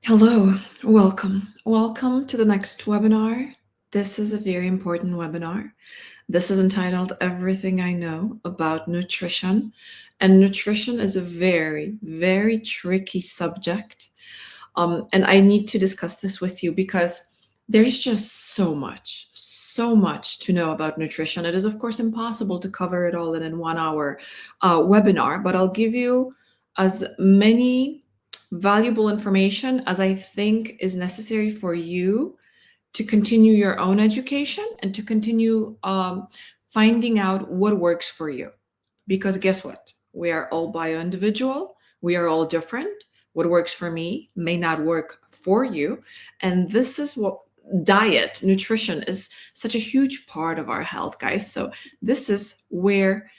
Hello, welcome. Welcome to the next webinar. This is a very important webinar. This is entitled Everything I Know About Nutrition. And nutrition is a very, very tricky subject. And I need to discuss this with you because there's just so much to know about nutrition. It is, of course, impossible to cover it all in a 1 hour webinar, but I'll give you as many valuable information as I think is necessary for you to continue your own education and to continue finding out what works for you. Because guess what? We are all bio-individual. We are all different. What works for me may not work for you. And this is what diet, nutrition is such a huge part of our health, guys. So this is where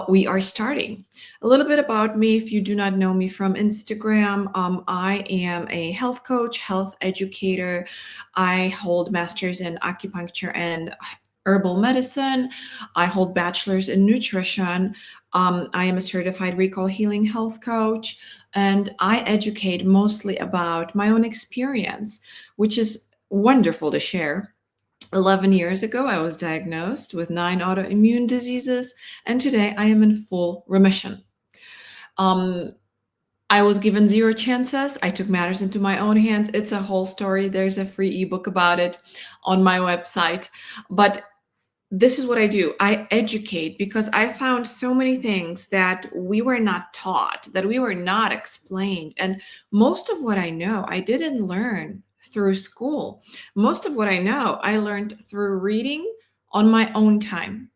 we are starting. A little bit about me, if you do not know me from Instagram, I am a health coach, health educator. I hold masters in acupuncture and herbal medicine. I hold bachelors in nutrition. I am a certified recall healing health coach, and I educate mostly about my own experience, which is wonderful to share. 11 years ago, I was diagnosed with 9 autoimmune diseases, and today I am in full remission. I was given 0 chances. I took matters into my own hands. It's a whole story. There's a free ebook about it on my website. But this is what I do. I educate because I found so many things that we were not taught, that we were not explained. And most of what I know, I didn't learn through school. Most of what I know, I learned through reading on my own time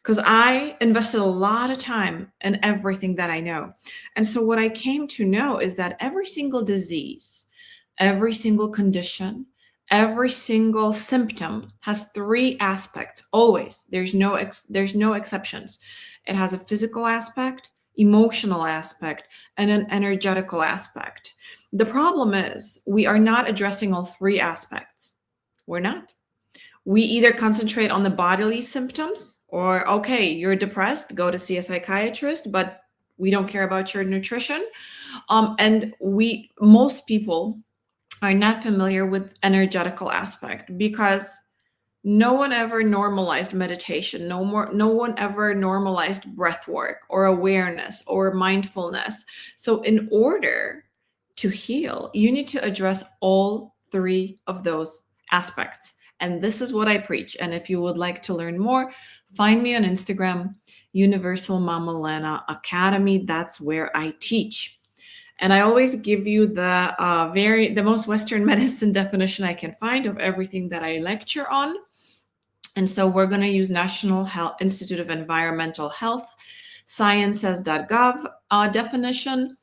because I invested a lot of time in everything that I know. And so what I came to know is that every single disease, every single condition, every single symptom has 3 aspects always. There's no exceptions. It has a physical aspect, emotional aspect, and an energetical aspect. The problem is we are not addressing all 3 aspects. We're not. We either concentrate on the bodily symptoms or, okay, you're depressed, go to see a psychiatrist, but we don't care about your nutrition. And most people are not familiar with energetical aspect because no one ever normalized meditation. No one ever normalized breath work or awareness or mindfulness. So in order to heal, you need to address all 3 of those aspects. And this is what I preach. And if you would like to learn more, find me on Instagram, Universal Mama Lena Academy. That's where I teach. And I always give you the most Western medicine definition I can find of everything that I lecture on. And so we're going to use National Health Institute of Environmental Health, sciences.gov definition.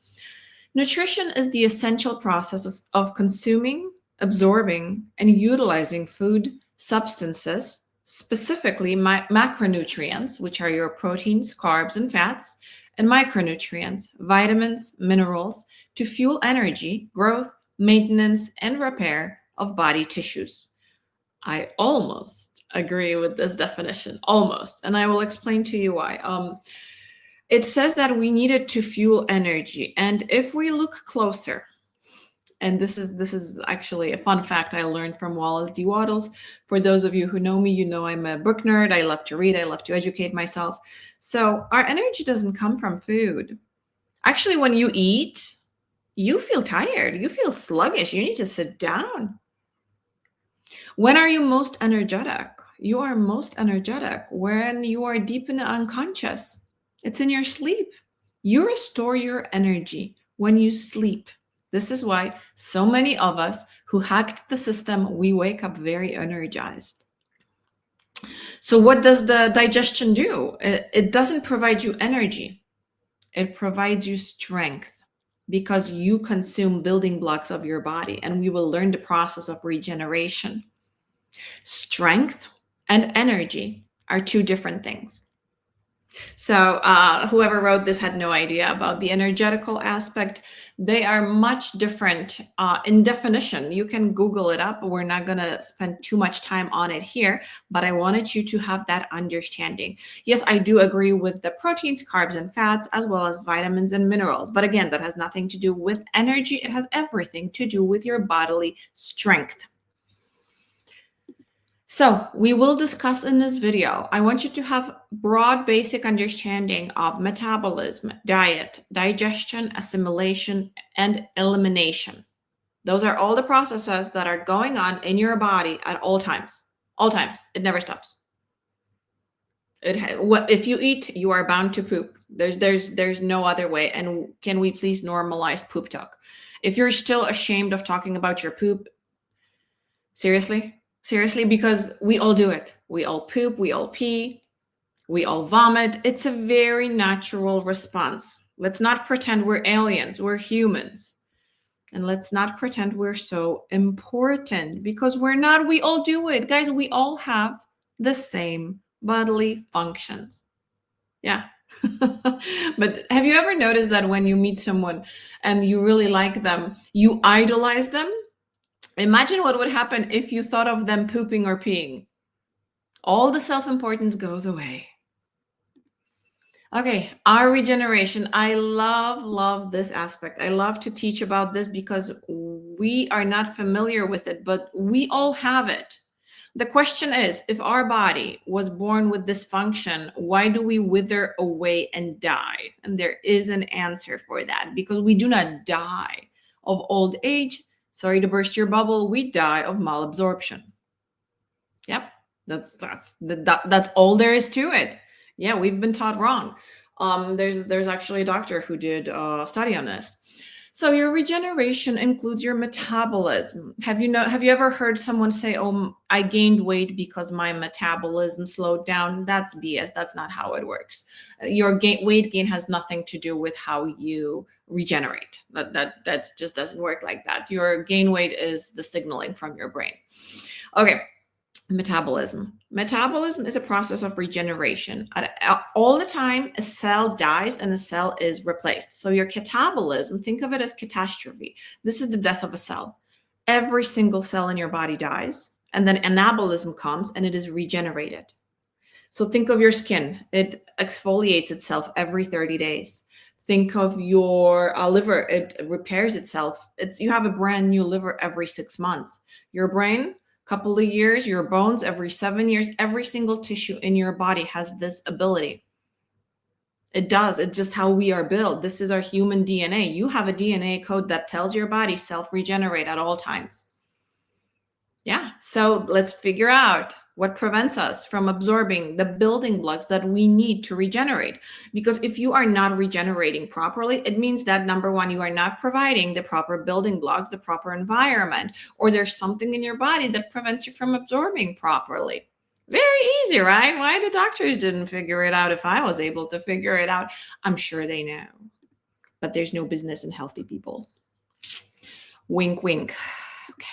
Nutrition is the essential process of consuming, absorbing, and utilizing food substances, specifically macronutrients, which are your proteins, carbs, and fats, and micronutrients, vitamins, minerals, to fuel energy, growth, maintenance, and repair of body tissues. I almost agree with this definition, almost, and I will explain to you why. It says that we need it to fuel energy, and if we look closer, and this is actually a fun fact I learned from Wallace D. Wattles. For those of you who know me, you know I'm a book nerd. I love to read. I love to educate myself. So our energy doesn't come from food. Actually, when you eat, you feel tired. You feel sluggish. You need to sit down. When are you most energetic? You are most energetic when you are deep in the unconscious. It's in your sleep. You restore your energy when you sleep. This is why so many of us who hacked the system, we wake up very energized. So what does the digestion do? It doesn't provide you energy. It provides you strength because you consume building blocks of your body, and we will learn the process of regeneration. Strength and energy are 2 different things. So, whoever wrote this had no idea about the energetical aspect. They are much different in definition. You can Google it up. We're not going to spend too much time on it here, but I wanted you to have that understanding. Yes, I do agree with the proteins, carbs, and fats, as well as vitamins and minerals. But again, that has nothing to do with energy, it has everything to do with your bodily strength. So we will discuss in this video. I want you to have broad basic understanding of metabolism, diet, digestion, assimilation, and elimination. Those are all the processes that are going on in your body at all times. All times. It never stops. If you eat, you are bound to poop. There's no other way. And can we please normalize poop talk? If you're still ashamed of talking about your poop, seriously? Seriously, because we all do it. We all poop, we all pee, we all vomit. It's a very natural response. Let's not pretend we're aliens, we're humans. And let's not pretend we're so important because we're not. We all do it. Guys, we all have the same bodily functions. Yeah. But have you ever noticed that when you meet someone and you really like them, you idolize them? Imagine what would happen if you thought of them pooping or peeing. All the self-importance goes away. Okay, our regeneration. I love this aspect. I love to teach about this because we are not familiar with it, but we all have it. The question is, if our body was born with this function, why do we wither away and die? And there is an answer for that, because we do not die of old age. Sorry to burst your bubble, we die of malabsorption. Yep, that's all there is to it. Yeah, we've been taught wrong. There's actually a doctor who did a study on this. So your regeneration includes your metabolism. Have you ever heard someone say, "Oh, I gained weight because my metabolism slowed down"? That's BS. That's not how it works. Your weight gain has nothing to do with how you regenerate. That just doesn't work like that. Your gain weight is the signaling from your brain. Okay. Metabolism is a process of regeneration. All the time, a cell dies and a cell is replaced. So your catabolism, think of it as catastrophe. This is the death of a cell. Every single cell in your body dies, and then anabolism comes and it is regenerated. So think of your skin. It exfoliates itself every 30 days. Think of your liver. It repairs itself. You have a brand new liver every 6 months. Your brain, couple of years, your bones every 7 years. Every single tissue in your body has this ability. It does. It's just how we are built. This is our human DNA. You have a DNA code that tells your body self-regenerate at all times. Yeah. So let's figure out what prevents us from absorbing the building blocks that we need to regenerate. Because if you are not regenerating properly, it means that, number one, you are not providing the proper building blocks, the proper environment, or there's something in your body that prevents you from absorbing properly. Very easy, right? Why the doctors didn't figure it out? If I was able to figure it out, I'm sure they know. But there's no business in healthy people. Wink, wink. Okay.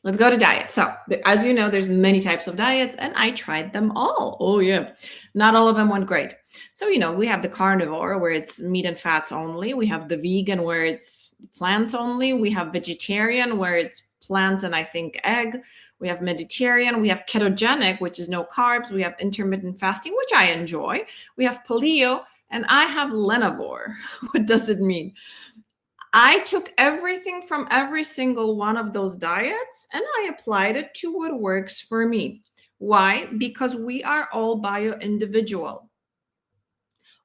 Let's go to diet. So as you know, there's many types of diets and I tried them all. Oh yeah. Not all of them went great. So, we have the carnivore where it's meat and fats only. We have the vegan where it's plants only. We have vegetarian where it's plants and I think egg. We have Mediterranean. We have ketogenic, which is no carbs. We have intermittent fasting, which I enjoy. We have paleo and I have lenivore. What does it mean? I took everything from every single one of those diets and I applied it to what works for me. Why? Because we are all bio-individual.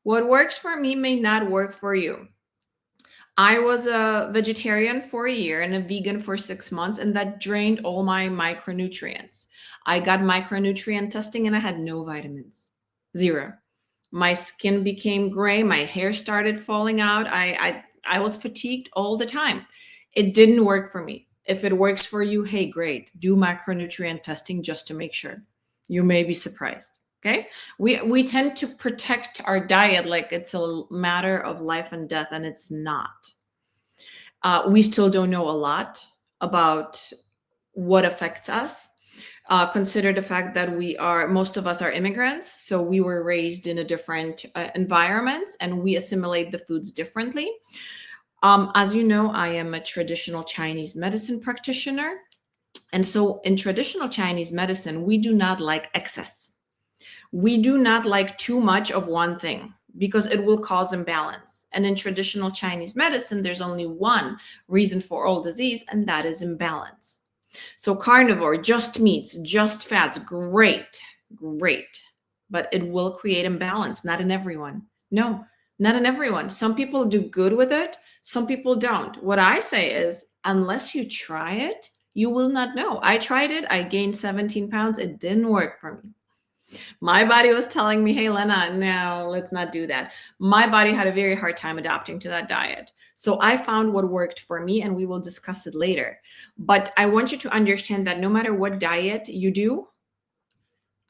What works for me may not work for you. I was a vegetarian for a year and a vegan for 6 months, and that drained all my micronutrients. I got micronutrient testing and I had no vitamins. Zero. My skin became gray. My hair started falling out. I was fatigued all the time. It didn't work for me. If it works for you, hey, great. Do macronutrient testing just to make sure. You may be surprised. Okay. We tend to protect our diet like it's a matter of life and death, and it's not. We still don't know a lot about what affects us. Consider the fact that most of us are immigrants, so we were raised in a different environments, and we assimilate the foods differently. As you know, I am a traditional Chinese medicine practitioner. And so in traditional Chinese medicine, we do not like excess. We do not like too much of one thing because it will cause imbalance. And in traditional Chinese medicine, there's only one reason for all disease, and that is imbalance. So carnivore, just meats, just fats, great, great. But it will create imbalance, not in everyone. No, not in everyone. Some people do good with it, some people don't. What I say is, unless you try it, you will not know. I tried it, I gained 17 pounds, it didn't work for me. My body was telling me, hey, Lena, no, let's not do that. My body had a very hard time adapting to that diet. So I found what worked for me, and we will discuss it later. But I want you to understand that no matter what diet you do,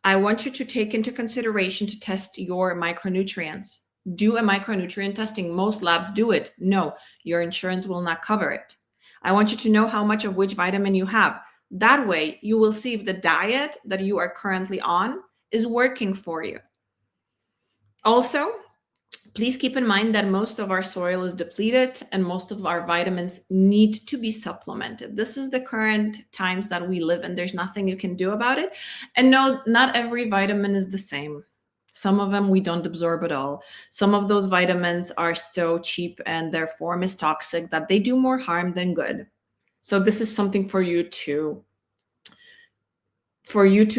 I want you to take into consideration to test your micronutrients. Do a micronutrient testing. Most labs do it. No, your insurance will not cover it. I want you to know how much of which vitamin you have. That way, you will see if the diet that you are currently on is working for you. Also, please keep in mind that most of our soil is depleted and most of our vitamins need to be supplemented. This is the current times that we live in. There's nothing you can do about it. And no, not every vitamin is the same. Some of them we don't absorb at all. Some of those vitamins are so cheap and their form is toxic that they do more harm than good. So this is something for you to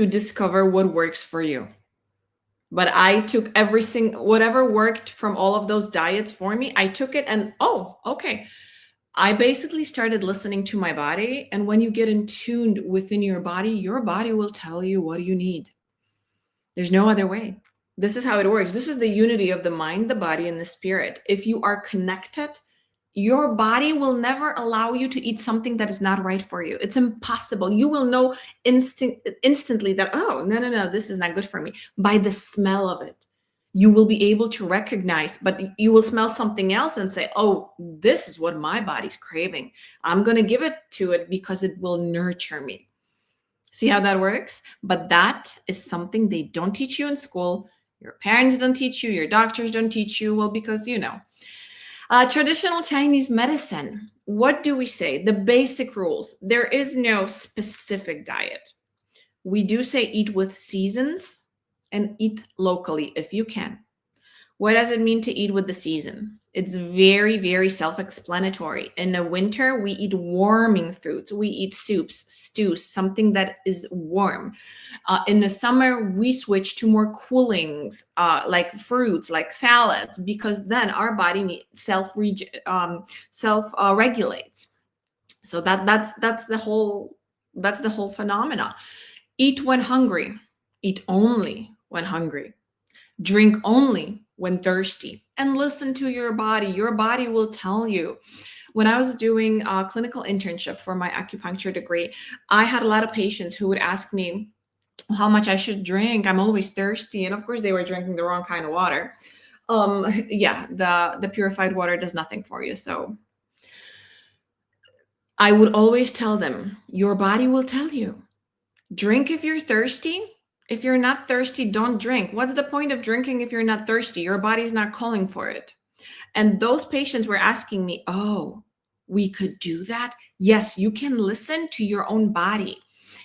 discover what works for you. But I took whatever worked from all of those diets for me, I took it and, oh, okay. I basically started listening to my body. And when you get in tuned within your body will tell you what you need. There's no other way. This is how it works. This is the unity of the mind, the body, and the spirit. If you are connected, your body will never allow you to eat something that is not right for you. It's impossible. You will know instantly that, oh, no, this is not good for me. By the smell of it, you will be able to recognize, but you will smell something else and say, oh, this is what my body's craving. I'm going to give it to it because it will nurture me. See how that works? But that is something they don't teach you in school. Your parents don't teach you. Your doctors don't teach you. Well, because, traditional Chinese medicine, what do we say? The basic rules. There is no specific diet. We do say eat with seasons and eat locally if you can. What does it mean to eat with the season? It's very, very self-explanatory. In the winter, we eat warming foods. We eat soups, stews, something that is warm. In the summer, we switch to more coolings, like fruits, like salads, because then our body self-regulates. So that's the whole phenomena. Eat when hungry. Eat only when hungry. Drink only when thirsty, and listen to your body. Your body will tell you. When I was doing a clinical internship for my acupuncture degree, I had a lot of patients who would ask me how much I should drink. I'm always thirsty. And of course, they were drinking the wrong kind of water. The purified water does nothing for you. So I would always tell them, your body will tell you. Drink if you're thirsty. If you're not thirsty, don't drink. What's the point of drinking if you're not thirsty? Your body's not calling for it. And those patients were asking me, oh, we could do that? Yes, you can listen to your own body.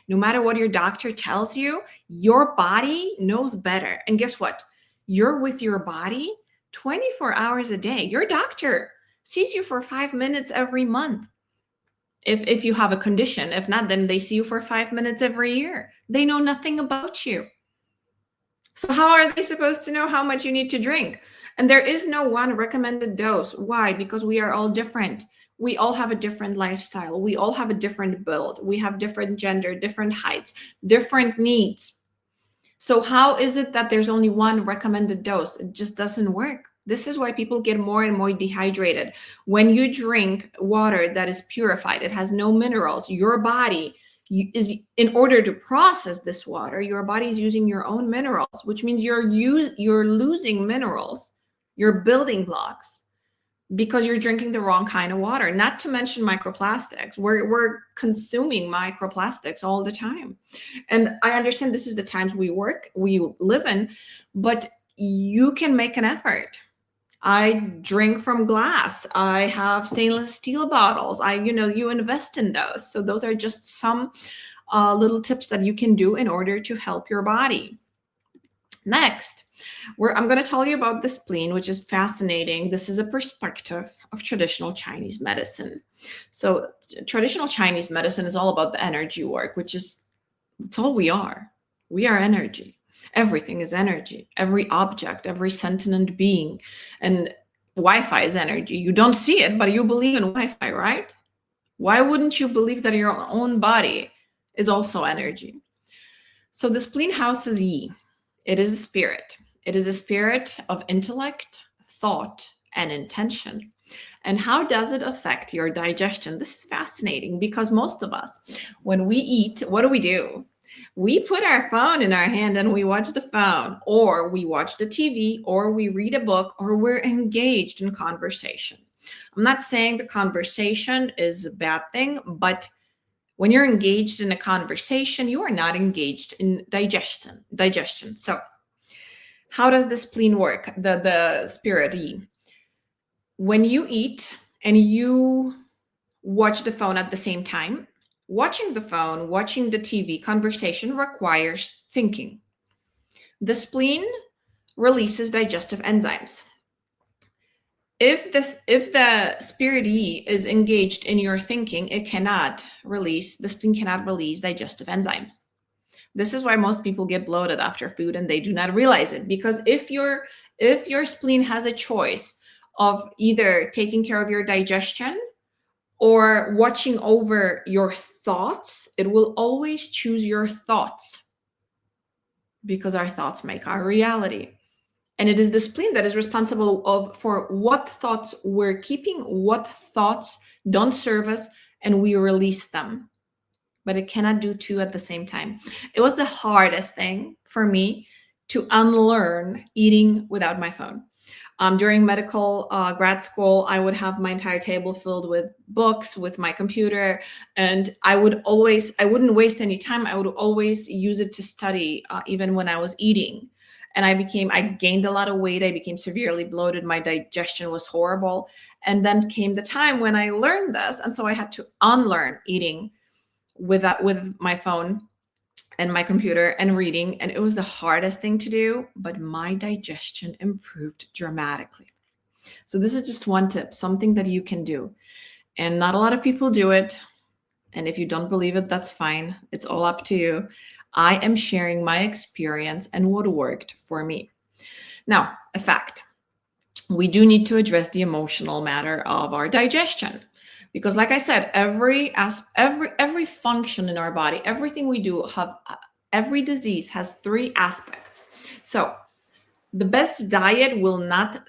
No matter what your doctor tells you, your body knows better. And guess what? You're with your body 24 hours a day. Your doctor sees you for 5 minutes every month. If you have a condition. If not, then they see you for 5 minutes every year. They know nothing about you. So how are they supposed to know how much you need to drink? And there is no one recommended dose. Why? Because we are all different. We all have a different lifestyle. We all have a different build. We have different gender, different heights, different needs. So how is it that there's only one recommended dose? It just doesn't work. This is why people get more and more dehydrated. When you drink water that is purified, it has no minerals, your body is, in order to process this water, your body is using your own minerals, which means you're losing minerals, your building blocks. because you're drinking the wrong kind of water. Not to mention microplastics. We're consuming microplastics all the time. And I understand this is the times we live in, but you can make an effort. I drink from glass. I have stainless steel bottles. You invest in those. So those are just some little tips that you can do in order to help your body. Next, I'm going to tell you about the spleen, which is fascinating. This is a perspective of traditional Chinese medicine. So traditional Chinese medicine is all about the energy work, it's all we are. We are energy. Everything is energy. Every object, every sentient being. And Wi-Fi is energy. You don't see it, but you believe in Wi-Fi, right? Why wouldn't you believe that your own body is also energy? So the spleen houses Yi. It is a spirit. It is a spirit of intellect, thought, and intention. And how does it affect your digestion? This is fascinating because most of us, when we eat, what do? We put our phone in our hand and we watch the phone, or we watch the TV, or we read a book, or we're engaged in conversation. I'm not saying the conversation is a bad thing, but when you're engaged in a conversation, you are not engaged in digestion. So how does the spleen work? The spirit Yi. When you eat and you watch the phone at the same time, watching the phone, watching the TV, conversation requires thinking. The spleen releases digestive enzymes. If the spirit Yi is engaged in your thinking, the spleen cannot release digestive enzymes. This is why most people get bloated after food and they do not realize it. Because if your spleen has a choice of either taking care of your digestion or watching over your thoughts, it will always choose your thoughts, because our thoughts make our reality. And it is the spleen that is responsible for what thoughts we're keeping, what thoughts don't serve us, and we release them. But it cannot do two at the same time. It was the hardest thing for me to unlearn eating without my phone. During medical grad school, I would have my entire table filled with books, with my computer, and I wouldn't waste any time. I would always use it to study, even when I was eating. And I gained a lot of weight. I became severely bloated. My digestion was horrible. And then came the time when I learned this. And so I had to unlearn eating with my phone and my computer and reading. And it was the hardest thing to do, but my digestion improved dramatically. So this is just one tip, something that you can do. And not a lot of people do it. And if you don't believe it, that's fine. It's all up to you. I am sharing my experience and what worked for me. Now, a fact. We do need to address the emotional matter of our digestion. Because like I said, every function in our body, everything we do, every disease has three aspects. So the best diet will not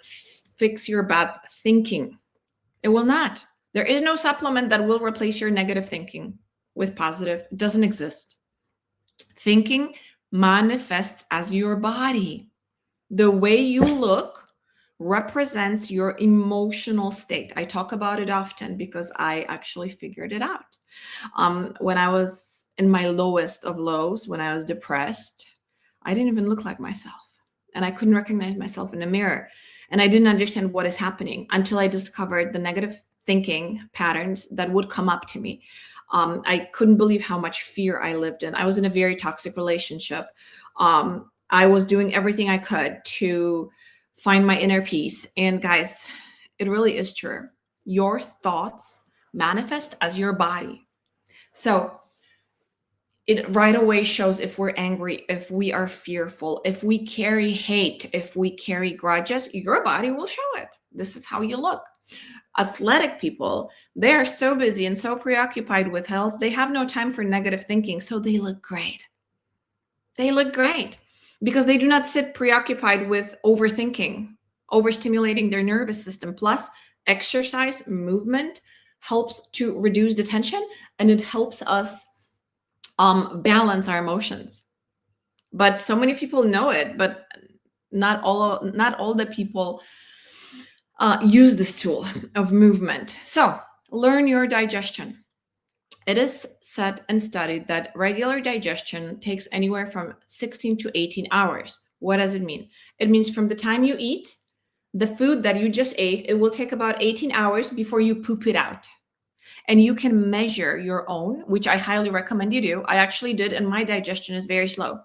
fix your bad thinking. It will not. There is no supplement that will replace your negative thinking with positive. It doesn't exist. Thinking manifests as your body. The way you look represents your emotional state. I talk about it often because I actually figured it out. When I was in my lowest of lows, when I was depressed, I didn't even look like myself. And I couldn't recognize myself in the mirror. And I didn't understand what is happening until I discovered the negative thinking patterns that would come up to me. I couldn't believe how much fear I lived in. I was in a very toxic relationship. I was doing everything I could to find my inner peace. And guys, it really is true. Your thoughts manifest as your body. So it right away shows if we're angry, if we are fearful, if we carry hate, if we carry grudges, your body will show it. This is how you look. Athletic people, they are so busy and so preoccupied with health, they have no time for negative thinking, so they look great. They look great because they do not sit preoccupied with overthinking, overstimulating their nervous system. Plus, exercise, movement helps to reduce the tension, and it helps us balance our emotions. But so many people know it, but not all the people use this tool of movement. So learn your digestion. It is said and studied that regular digestion takes anywhere from 16 to 18 hours. What does it mean? It means from the time you eat the food that you just ate, it will take about 18 hours before you poop it out. And you can measure your own, which I highly recommend you do. I actually did, and my digestion is very slow.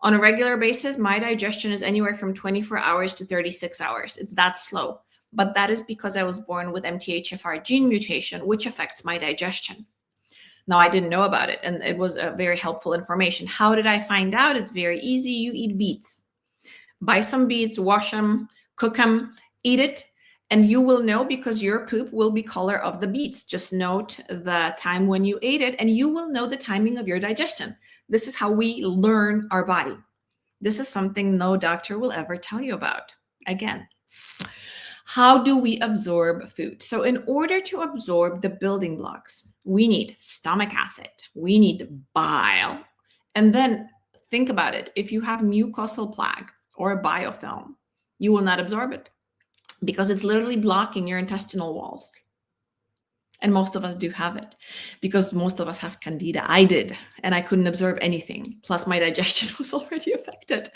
On a regular basis, my digestion is anywhere from 24 hours to 36 hours. It's that slow. But that is because I was born with MTHFR gene mutation, which affects my digestion. Now, I didn't know about it, and it was a very helpful information. How did I find out? It's very easy. You eat beets. Buy some beets, wash them, cook them, eat it, and you will know because your poop will be color of the beets. Just note the time when you ate it, and you will know the timing of your digestion. This is how we learn our body. This is something no doctor will ever tell you about. Again, how do we absorb food? So in order to absorb the building blocks, we need stomach acid, we need bile, and then think about it. If you have mucosal plaque or a biofilm, you will not absorb it because it's literally blocking your intestinal walls. And most of us do have it because most of us have candida. I did, and I couldn't absorb anything. Plus, my digestion was already affected.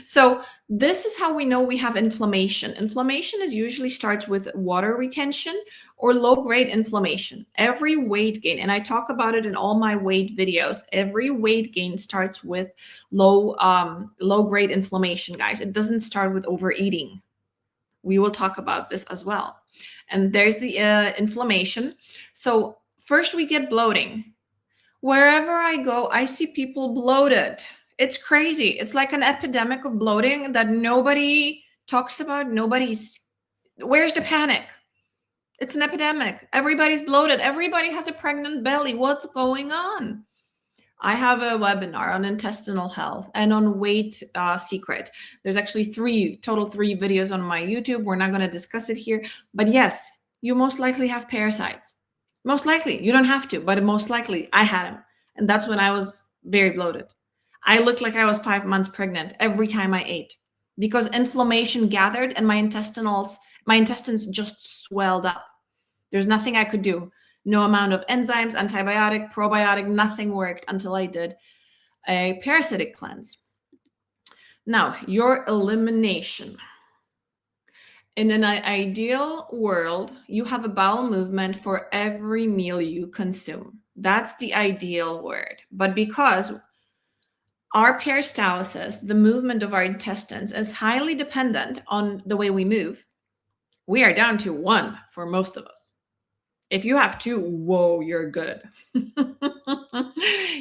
So this is how we know we have inflammation. Inflammation usually starts with water retention or low-grade inflammation. Every weight gain, and I talk about it in all my weight videos, every weight gain starts with low-grade inflammation, guys. It doesn't start with overeating. We will talk about this as well. And there's the inflammation. So first we get bloating. Wherever I go, I see people bloated. It's crazy. It's like an epidemic of bloating that nobody talks about. Where's the panic? It's an epidemic. Everybody's bloated. Everybody has a pregnant belly. What's going on? I have a webinar on intestinal health and on weight secret. There's actually three videos on my YouTube. We're not going to discuss it here. But yes, you most likely have parasites. Most likely. You don't have to, but most likely I had them. And that's when I was very bloated. I looked like I was 5 months pregnant every time I ate because inflammation gathered and my intestines just swelled up. There's nothing I could do. No amount of enzymes, antibiotic, probiotic, nothing worked until I did a parasitic cleanse. Now, your elimination. In an ideal world, you have a bowel movement for every meal you consume. That's the ideal word. But because our peristalsis, the movement of our intestines, is highly dependent on the way we move, we are down to 1 for most of us. If you have 2, whoa, you're good.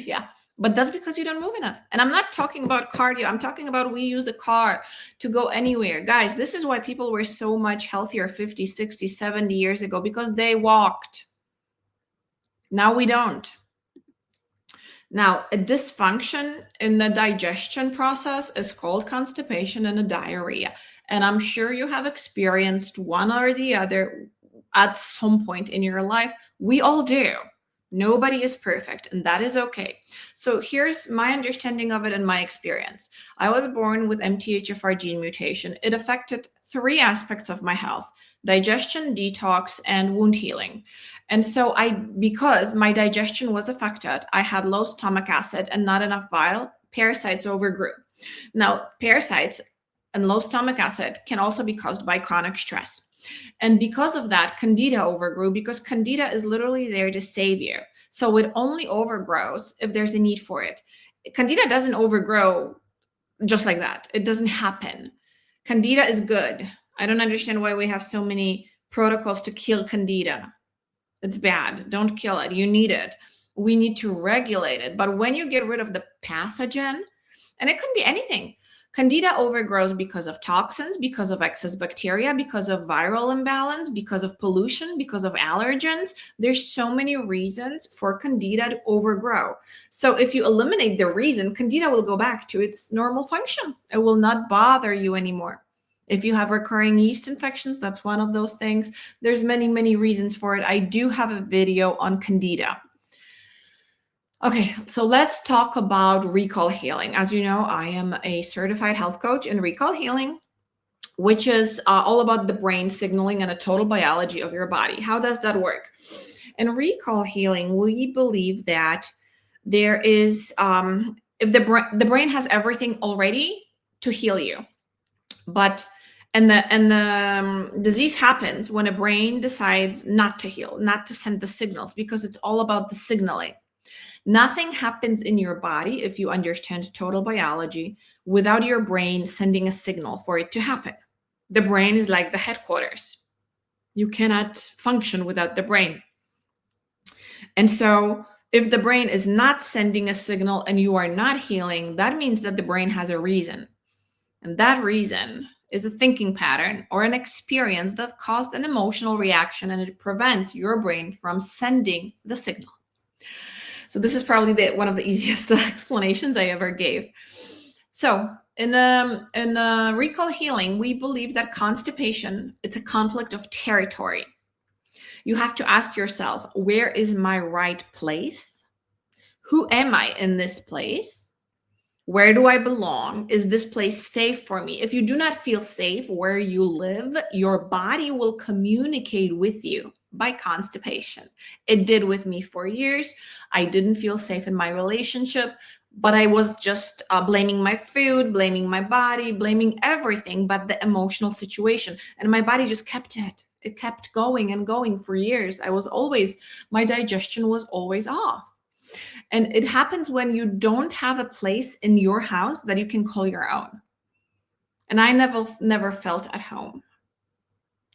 Yeah, but that's because you don't move enough. And I'm not talking about cardio. I'm talking about we use a car to go anywhere. Guys, this is why people were so much healthier 50, 60, 70 years ago, because they walked. Now we don't. Now, a dysfunction in the digestion process is called constipation and a diarrhea. And I'm sure you have experienced one or the other at some point in your life. We all do. Nobody is perfect, and that is okay. So here's my understanding of it and my experience. I was born with MTHFR gene mutation. It affected 3 aspects of my health: digestion, detox, and wound healing. And so because my digestion was affected, I had low stomach acid and not enough bile, parasites overgrew. Now, parasites and low stomach acid can also be caused by chronic stress. And because of that, candida overgrew, because candida is literally there to save you. So it only overgrows if there's a need for it. Candida doesn't overgrow just like that. It doesn't happen. Candida is good. I don't understand why we have so many protocols to kill candida. It's bad. Don't kill it. You need it. We need to regulate it. But when you get rid of the pathogen, and it can be anything, candida overgrows because of toxins, because of excess bacteria, because of viral imbalance, because of pollution, because of allergens. There's so many reasons for candida to overgrow. So if you eliminate the reason, candida will go back to its normal function. It will not bother you anymore. If you have recurring yeast infections, that's one of those things. There's many, many reasons for it. I do have a video on candida. Okay, so let's talk about recall healing. As you know, I am a certified health coach in recall healing. which is all about the brain signaling and a total biology of your body. How does that work? In recall healing, we believe that there is, if the brain has everything already to heal you, but and the disease happens when a brain decides not to heal, not to send the signals, because it's all about the signaling. Nothing happens in your body, if you understand total biology, without your brain sending a signal for it to happen. The brain is like the headquarters. You cannot function without the brain. And so, if the brain is not sending a signal and you are not healing, that means that the brain has a reason. And that reason is a thinking pattern or an experience that caused an emotional reaction, and it prevents your brain from sending the signal. So this is probably one of the easiest explanations I ever gave. So in recall healing, we believe that constipation, it's a conflict of territory. You have to ask yourself, where is my right place? Who am I in this place? Where do I belong? Is this place safe for me? If you do not feel safe where you live, your body will communicate with you by constipation. It did with me for years. I didn't feel safe in my relationship, but I was just blaming my food, blaming my body, blaming everything but the emotional situation. And my body just kept it. It kept going and going for years. My digestion was always off. And it happens when you don't have a place in your house that you can call your own. And I never felt at home.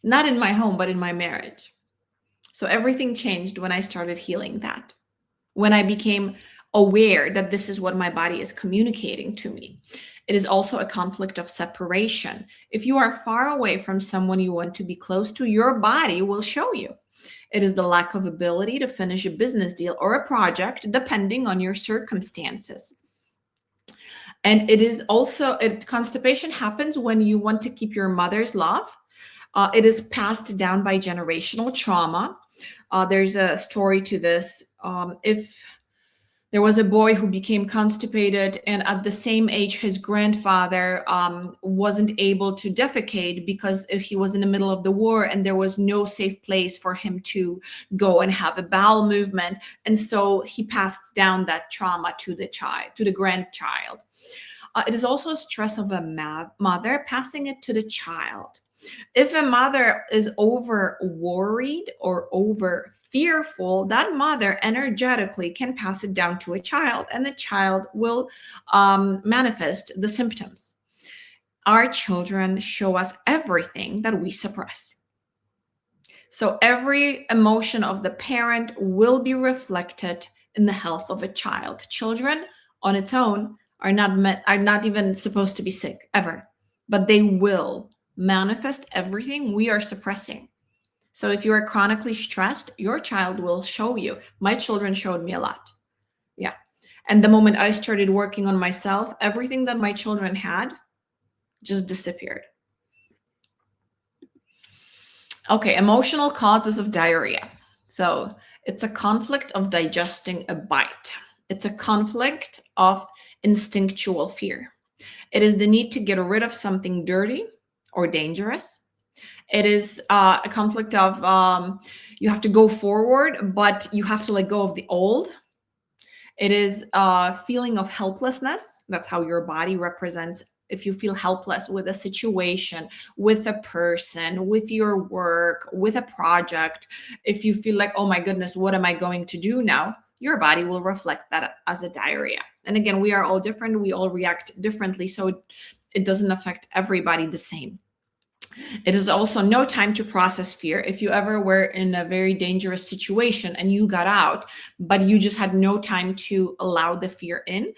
Not in my home, but in my marriage. So everything changed when I started healing that. When I became aware that this is what my body is communicating to me. It is also a conflict of separation. If you are far away from someone you want to be close to, your body will show you. It is the lack of ability to finish a business deal or a project, depending on your circumstances. And it is also, constipation happens when you want to keep your mother's love. It is passed down by generational trauma. There's a story to this. If there was a boy who became constipated, and at the same age, his grandfather wasn't able to defecate because he was in the middle of the war and there was no safe place for him to go and have a bowel movement. And so he passed down that trauma to the grandchild. It is also a stress of a mother passing it to the child. If a mother is over worried or over fearful, that mother energetically can pass it down to a child, and the child will manifest the symptoms. Our children show us everything that we suppress. So every emotion of the parent will be reflected in the health of a child. Children on its own are not even supposed to be sick ever, but they will manifest everything we are suppressing. So if you are chronically stressed, your child will show you. My children showed me a lot. Yeah. And the moment I started working on myself, everything that my children had just disappeared. Okay, emotional causes of diarrhea. So it's a conflict of digesting a bite. It's a conflict of instinctual fear. It is the need to get rid of something dirty or dangerous. It is a conflict of you have to go forward, but you have to let go of the old. It is a feeling of helplessness. That's how your body represents. If you feel helpless with a situation, with a person, with your work, with a project, if you feel like, oh my goodness, what am I going to do now? Your body will reflect that as a diarrhea. And again, we are all different. We all react differently. So it doesn't affect everybody the same. It is also no time to process fear. If you ever were in a very dangerous situation and you got out, but you just had no time to allow the fear in,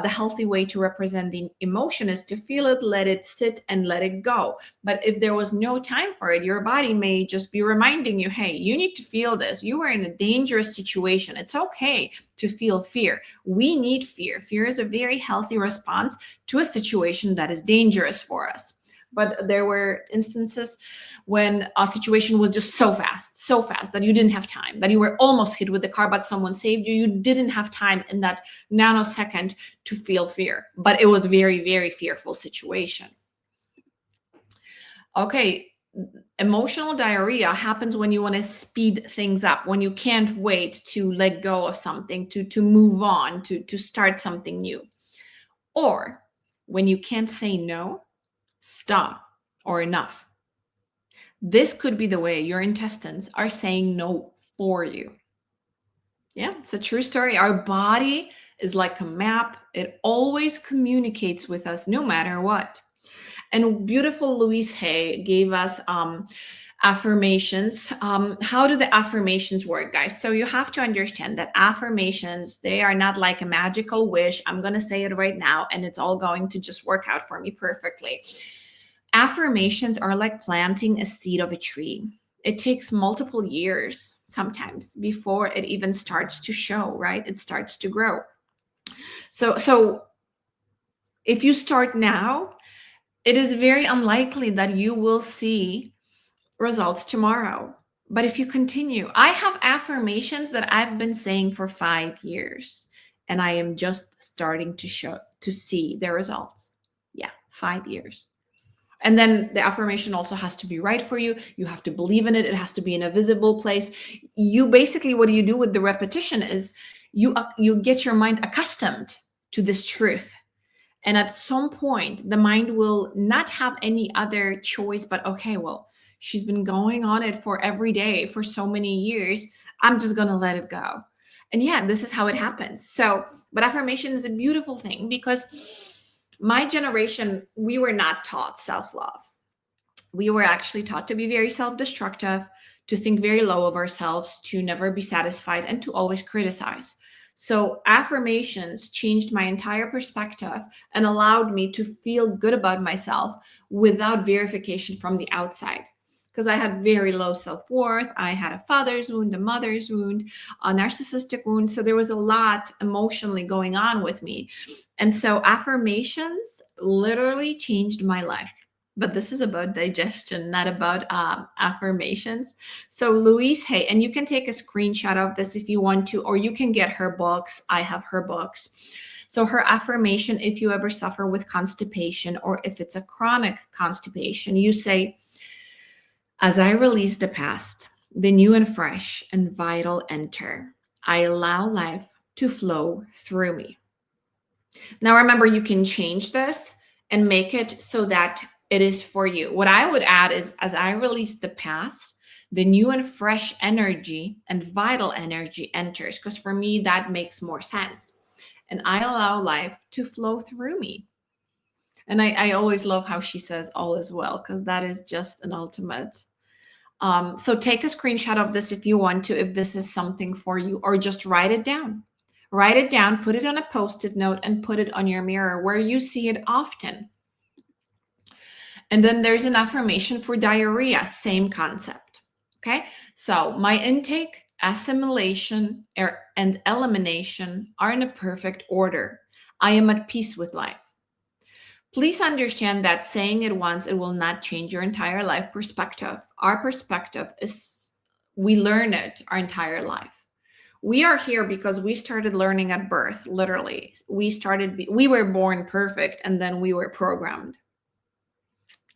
the healthy way to represent the emotion is to feel it, let it sit, and let it go. But if there was no time for it, your body may just be reminding you, hey, you need to feel this. You are in a dangerous situation. It's okay to feel fear. We need fear. Fear is a very healthy response to a situation that is dangerous for us. But there were instances when a situation was just so fast that you didn't have time, that you were almost hit with the car, but someone saved you. You didn't have time in that nanosecond to feel fear, but it was a very, very fearful situation. Okay, emotional diarrhea happens when you want to speed things up, when you can't wait to let go of something, to move on, to start something new. Or when you can't say no, stop, or enough. This could be the way your intestines are saying no for you. Yeah, it's a true story. Our body is like a map, it always communicates with us no matter what. And beautiful Louise Hay gave us affirmations. How do the affirmations work, guys? So you have to understand that affirmations, they are not like a magical wish. I'm going to say it right now, and it's all going to just work out for me perfectly. Affirmations are like planting a seed of a tree. It takes multiple years sometimes before it even starts to show, right? It starts to grow. So if you start now, it is very unlikely that you will see results tomorrow. But if you continue, I have affirmations that I've been saying for 5 years, and I am just starting to see the results. Yeah, 5 years. And then the affirmation also has to be right for you. You have to believe in it. It has to be in a visible place. You basically, what do you do with the repetition is you get your mind accustomed to this truth. And at some point, the mind will not have any other choice but, okay, well, she's been going on it for every day for so many years. I'm just going to let it go. And yeah, this is how it happens. So, but affirmation is a beautiful thing because my generation, we were not taught self love. We were actually taught to be very self destructive, to think very low of ourselves, to never be satisfied, and to always criticize. So, affirmations changed my entire perspective and allowed me to feel good about myself without verification from the outside. Because I had very low self worth. I had a father's wound, a mother's wound, a narcissistic wound. So, there was a lot emotionally going on with me. And so, affirmations literally changed my life. But this is about digestion, not about affirmations. So Louise Hay, and you can take a screenshot of this if you want to, or you can get her books. I have her books. So her affirmation, if you ever suffer with constipation, or if it's a chronic constipation, you say, as I release the past, the new and fresh and vital enter. I allow life to flow through me. Now remember, you can change this and make it so that it is for you. What I would add is, as I release the past, the new and fresh energy and vital energy enters, because for me, that makes more sense. And I allow life to flow through me. And I always love how she says all is well, because that is just an ultimate. So take a screenshot of this if you want to, if this is something for you, or just write it down. Write it down, put it on a post-it note, and put it on your mirror where you see it often. And then there's an affirmation for diarrhea, same concept. Okay, so my intake, assimilation, and elimination are in a perfect order. I am at peace with life. Please understand that saying it once, it will not change your entire life perspective. Our perspective is, we learn it our entire life. We are here because we started learning at birth, literally. We were born perfect, and then we were programmed.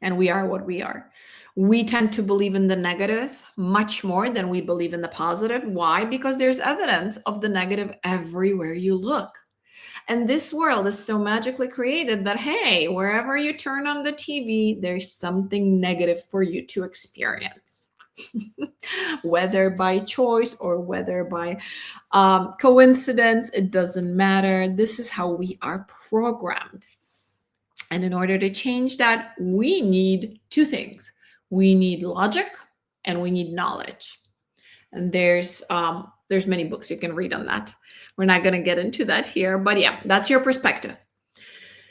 And we are what we are. We tend to believe in the negative much more than we believe in the positive. Why? Because there's evidence of the negative everywhere you look. And this world is so magically created that, hey, wherever you turn on the TV, there's something negative for you to experience. Whether by choice or whether by coincidence, it doesn't matter. This is how we are programmed. And in order to change that, we need two things. We need logic and we need knowledge. And there's many books you can read on that. We're not going to get into that here, but yeah, that's your perspective.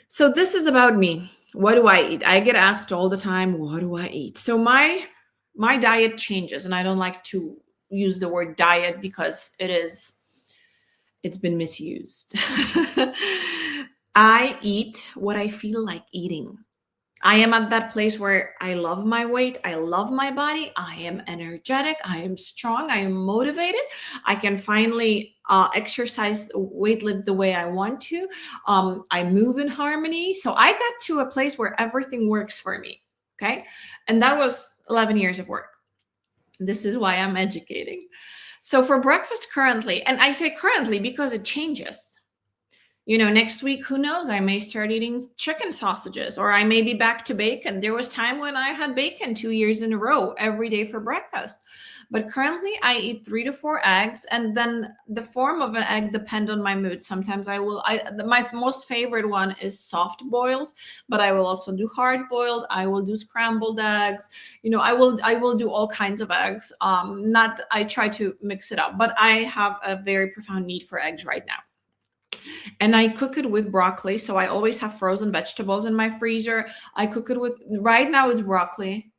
So this is about me. What do I eat? I get asked all the time, what do I eat? So my diet changes, and I don't like to use the word diet because it's been misused. I eat what I feel like eating. I am at that place where I love my weight. I love my body. I am energetic. I am strong. I am motivated. I can finally exercise, weight lift the way I want to. I move in harmony. So I got to a place where everything works for me. Okay. And that was 11 years of work. This is why I'm educating. So for breakfast currently, and I say currently because it changes. Next week, who knows? I may start eating chicken sausages, or I may be back to bacon. There was time when I had bacon 2 years in a row every day for breakfast. But currently, I eat 3 to 4 eggs, and then the form of an egg depends on my mood. Sometimes my most favorite one is soft boiled, but I will also do hard boiled. I will do scrambled eggs. I will do all kinds of eggs. Not I try to mix it up, but I have a very profound need for eggs right now. And I cook it with broccoli. So I always have frozen vegetables in my freezer. I cook it with, right now it's broccoli.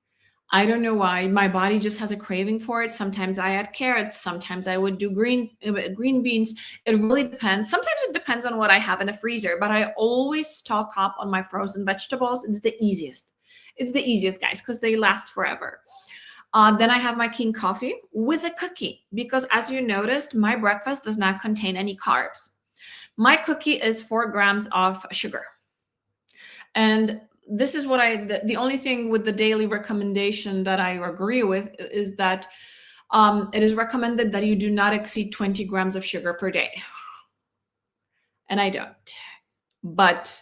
I don't know why. My body just has a craving for it. Sometimes I add carrots. Sometimes I would do green beans. It really depends. Sometimes it depends on what I have in the freezer, but I always stock up on my frozen vegetables. It's the easiest. It's the easiest, guys, because they last forever. Then I have my King coffee with a cookie because, as you noticed, my breakfast does not contain any carbs. My cookie is 4 grams of sugar. And this is what the only thing with the daily recommendation that I agree with is that it is recommended that you do not exceed 20 grams of sugar per day. And I don't. But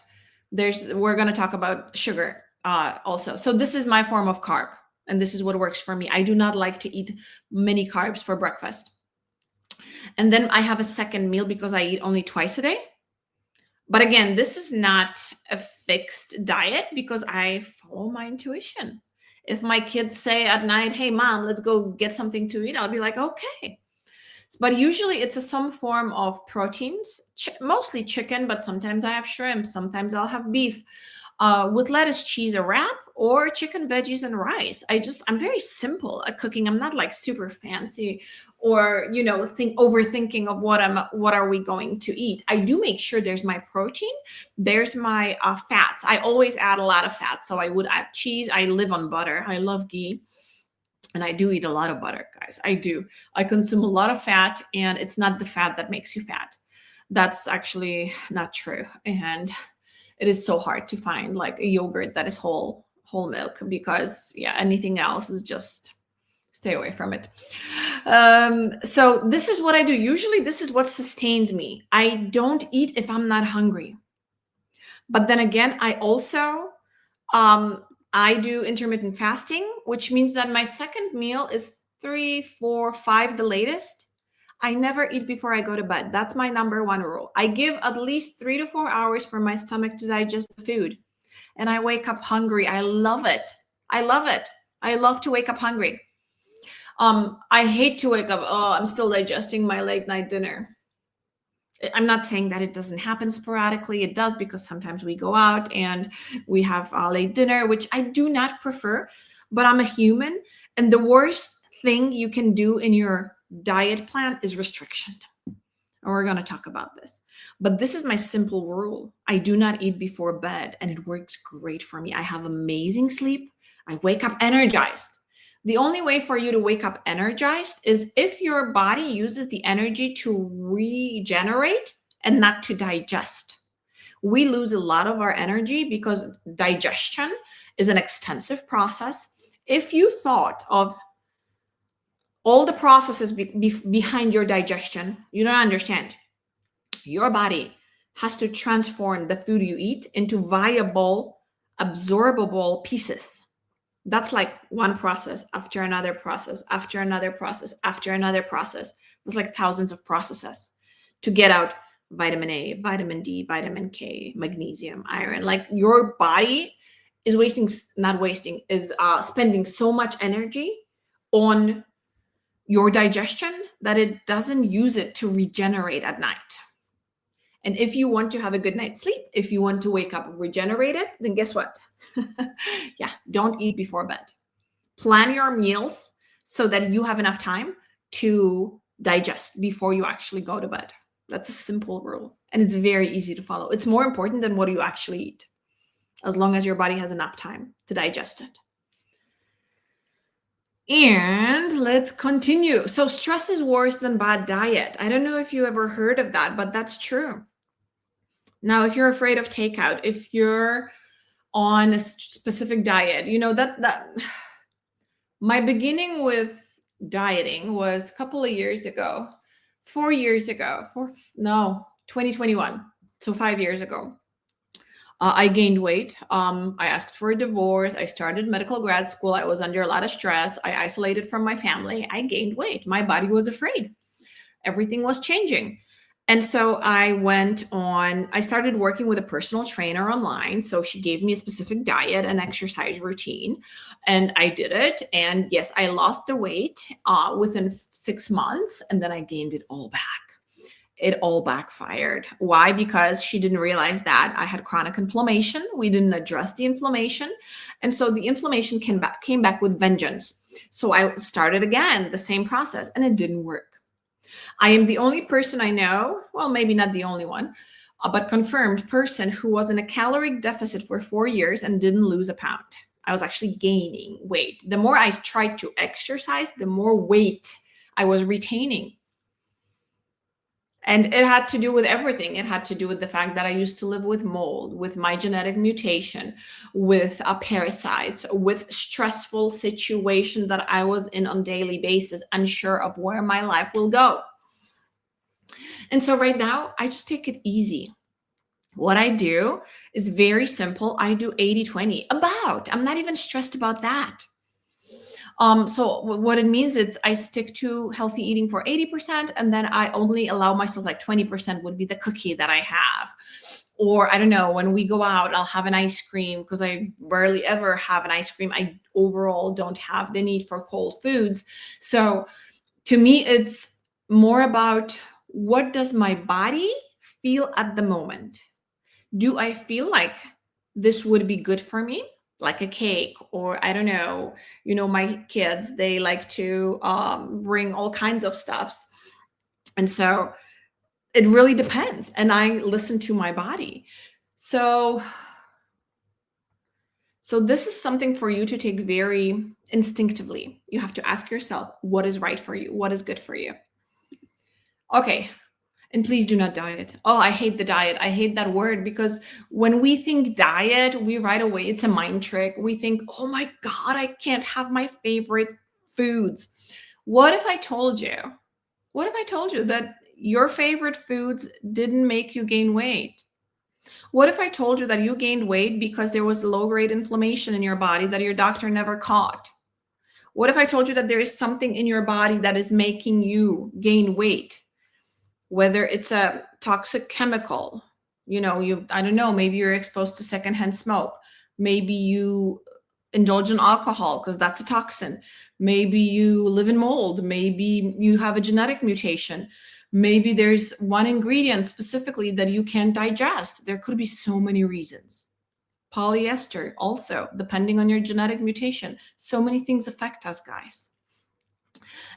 we're going to talk about sugar also. So this is my form of carb. And this is what works for me. I do not like to eat many carbs for breakfast. And then I have a second meal because I eat only twice a day. But again, this is not a fixed diet because I follow my intuition. If my kids say at night, hey, mom, let's go get something to eat, I'll be like, okay. But usually it's some form of proteins, mostly chicken, but sometimes I have shrimp, sometimes I'll have beef. With lettuce, cheese, a wrap, or chicken, veggies, and rice. I'm very simple at cooking. I'm not like super fancy or, overthinking of what are we going to eat. I do make sure there's my protein, there's my fats. I always add a lot of fat. So I would add cheese. I live on butter. I love ghee. And I do eat a lot of butter, guys. I do. I consume a lot of fat, and it's not the fat that makes you fat. That's actually not true. And it is so hard to find like a yogurt that is whole milk because anything else is just stay away from it. So this is what I do. Usually this is what sustains me. I don't eat if I'm not hungry. But then again, I also, I do intermittent fasting, which means that my second meal is 3, 4, 5, the latest. I never eat before I go to bed. That's my number one rule. I give at least 3 to 4 hours for my stomach to digest the food. And I wake up hungry. I love it. I love it. I love to wake up hungry. I hate to wake up, I'm still digesting my late night dinner. I'm not saying that it doesn't happen sporadically. It does, because sometimes we go out and we have a late dinner, which I do not prefer, but I'm a human. And the worst thing you can do in your diet plan is restriction. And we're going to talk about this. But this is my simple rule. I do not eat before bed, and it works great for me. I have amazing sleep. I wake up energized. The only way for you to wake up energized is if your body uses the energy to regenerate and not to digest. We lose a lot of our energy because digestion is an extensive process. If you thought of all the processes behind your digestion, you don't understand. Your body has to transform the food you eat into viable, absorbable pieces. That's like one process after another process, after another process, after another process. There's like thousands of processes to get out vitamin A, vitamin D, vitamin K, magnesium, iron. Like your body is spending so much energy on your digestion that it doesn't use it to regenerate at night. And if you want to have a good night's sleep, if you want to wake up regenerated, then guess what? Don't eat before bed. Plan your meals so that you have enough time to digest before you actually go to bed. That's a simple rule, and it's very easy to follow. It's more important than what you actually eat, as long as your body has enough time to digest it. And let's continue. So stress is worse than bad diet. I don't know if you ever heard of that, but that's true. Now, if you're afraid of takeout, if you're on a specific diet. That my beginning with dieting was a couple of years ago, 4 years ago, no, 2021. So 5 years ago. I gained weight. I asked for a divorce. I started medical grad school. I was under a lot of stress. I isolated from my family. I gained weight. My body was afraid. Everything was changing. And so I started working with a personal trainer online. So she gave me a specific diet and exercise routine, and I did it. And yes, I lost the weight within 6 months, and then I gained it all back. It all backfired. Why? Because she didn't realize that I had chronic inflammation. We didn't address the inflammation. And so the inflammation came back with vengeance. So I started again, the same process, and it didn't work. I am the only person I know, well, maybe not the only one, but confirmed person who was in a caloric deficit for 4 years and didn't lose a pound. I was actually gaining weight. The more I tried to exercise, the more weight I was retaining. And it had to do with everything. It had to do with the fact that I used to live with mold, with my genetic mutation, with parasites, with stressful situation that I was in on daily basis, unsure of where my life will go. And so right now, I just take it easy. What I do is very simple. I do 80-20. I'm not even stressed about that. So what it means is I stick to healthy eating for 80%, and then I only allow myself like 20% would be the cookie that I have. Or I don't know, when we go out, I'll have an ice cream because I rarely ever have an ice cream. I overall don't have the need for cold foods. So to me, it's more about what does my body feel at the moment? Do I feel like this would be good for me? Like a cake, or I don't know, my kids, they like to bring all kinds of stuffs. And so it really depends. And I listen to my body. So this is something for you to take very instinctively. You have to ask yourself, what is right for you? What is good for you? Okay. And please do not diet. Oh, I hate the diet. I hate that word, because when we think diet, we right away, it's a mind trick. We think, oh my God, I can't have my favorite foods. What if I told you that your favorite foods didn't make you gain weight? What if I told you that you gained weight because there was low-grade inflammation in your body that your doctor never caught? What if I told you that there is something in your body that is making you gain weight? Whether it's a toxic chemical, I don't know, maybe you're exposed to secondhand smoke. Maybe you indulge in alcohol because that's a toxin. Maybe you live in mold. Maybe you have a genetic mutation. Maybe there's one ingredient specifically that you can't digest. There could be so many reasons. Polyester also, depending on your genetic mutation. So many things affect us, guys.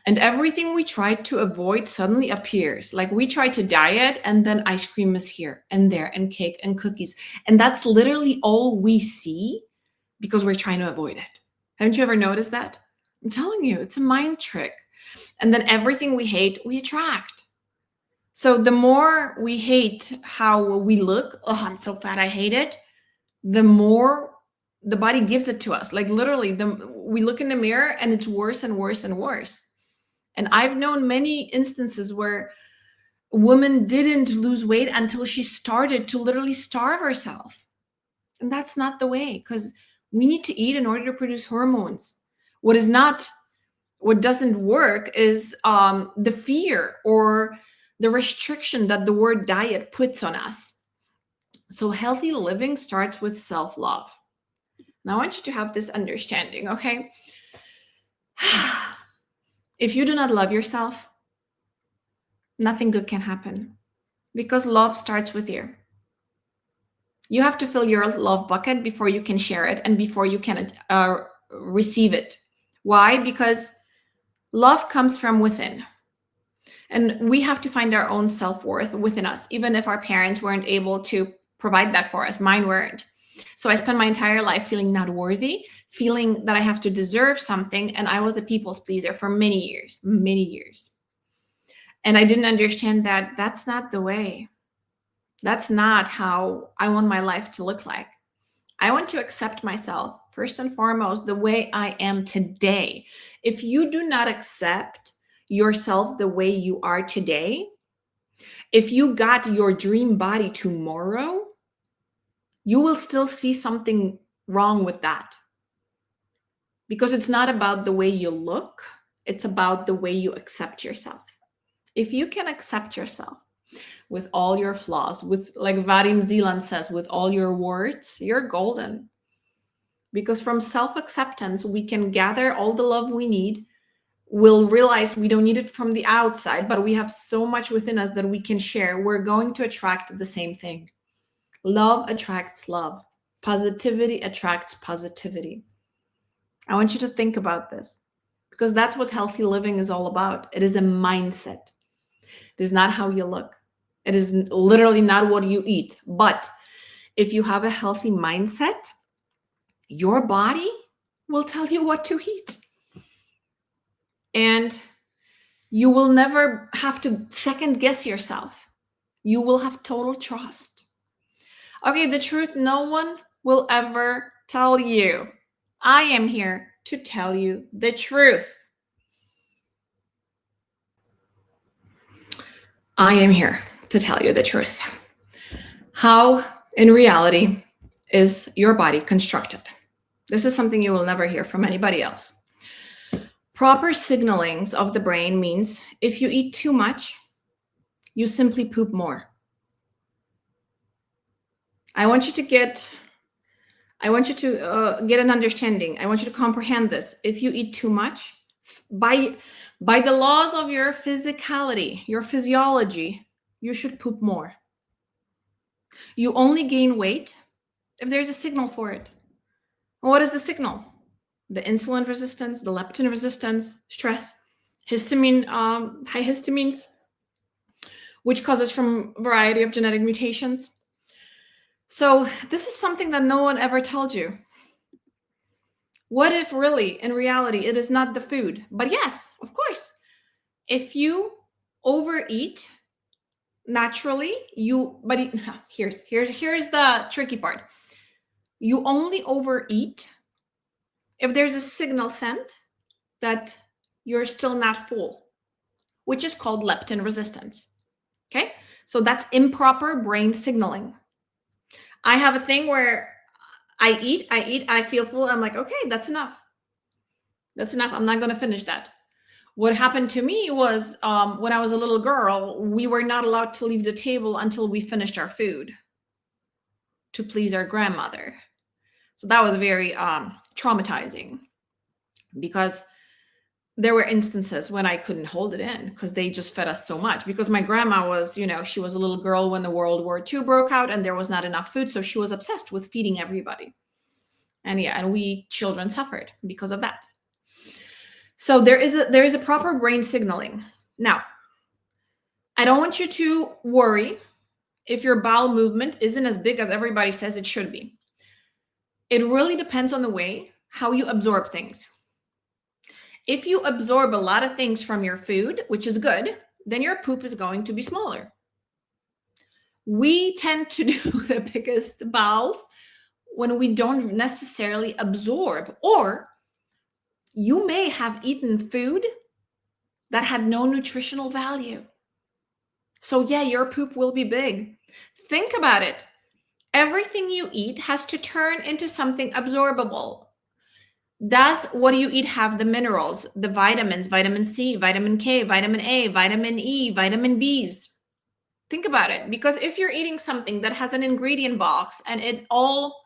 And everything we tried to avoid suddenly appears. Like we try to diet, and then ice cream is here and there, and cake and cookies. And that's literally all we see because we're trying to avoid it. Haven't you ever noticed that? I'm telling you, it's a mind trick. And then everything we hate, we attract. So the more we hate how we look, oh, I'm so fat, I hate it, the more the body gives it to us. Like literally, we look in the mirror and it's worse and worse and worse. And I've known many instances where a woman didn't lose weight until she started to literally starve herself. And that's not the way, because we need to eat in order to produce hormones. What doesn't work is the fear or the restriction that the word diet puts on us. So healthy living starts with self-love. Now I want you to have this understanding, okay? If you do not love yourself, nothing good can happen, because love starts with you. You have to fill your love bucket before you can share it and before you can receive it. Why? Because love comes from within. And we have to find our own self-worth within us, even if our parents weren't able to provide that for us. Mine weren't. So I spent my entire life feeling not worthy, feeling that I have to deserve something. And I was a people's pleaser for many years. And I didn't understand that that's not the way. That's not how I want my life to look like. I want to accept myself first and foremost the way I am today. If you do not accept yourself the way you are today, if you got your dream body tomorrow, you will still see something wrong with that, because it's not about the way you look, it's about the way you accept yourself. If you can accept yourself with all your flaws, with, like Vadim Zeland says, with all your warts, you're golden. Because from self acceptance, we can gather all the love we need. We'll realize we don't need it from the outside, but we have so much within us that we can share. We're going to attract the same thing. Love attracts love. Positivity attracts positivity. I want you to think about this, because that's what healthy living is all about. It is a mindset. It is not how you look. It is literally not what you eat. But if you have a healthy mindset, your body will tell you what to eat. And you will never have to second guess yourself. You will have total trust. Okay, the truth no one will ever tell you. I am here to tell you the truth. I am here to tell you the truth. How, in reality, is your body constructed? This is something you will never hear from anybody else. Proper signalings of the brain means if you eat too much, you simply poop more. I want you to get an understanding. I want you to comprehend this. If you eat too much, by the laws of your physicality, your physiology, you should poop more. You only gain weight if there's a signal for it. What is the signal? The insulin resistance, the leptin resistance, stress, histamine, high histamines, which causes from a variety of genetic mutations. So this is something that no one ever told you. What if really, in reality, it is not the food? But yes, of course, if you overeat naturally, here's the tricky part. You only overeat if there's a signal sent that you're still not full, which is called leptin resistance. Okay, so that's improper brain signaling. I have a thing where I eat, I feel full. I'm like, okay, that's enough. That's enough. I'm not going to finish that. What happened to me was when I was a little girl, we were not allowed to leave the table until we finished our food to please our grandmother. So that was very traumatizing, because there were instances when I couldn't hold it in because they just fed us so much. Because my grandma was, she was a little girl when the World War II broke out and there was not enough food. So she was obsessed with feeding everybody. And we children suffered because of that. So there is a proper brain signaling. Now, I don't want you to worry if your bowel movement isn't as big as everybody says it should be. It really depends on the way how you absorb things. If you absorb a lot of things from your food, which is good, then your poop is going to be smaller. We tend to do the biggest bowels when we don't necessarily absorb, or you may have eaten food that had no nutritional value. So yeah, your poop will be big. Think about it. Everything you eat has to turn into something absorbable. Does what you eat have the minerals, the vitamins, vitamin C, vitamin K, vitamin A, vitamin E, vitamin Bs? Think about it. Because if you're eating something that has an ingredient box and it's all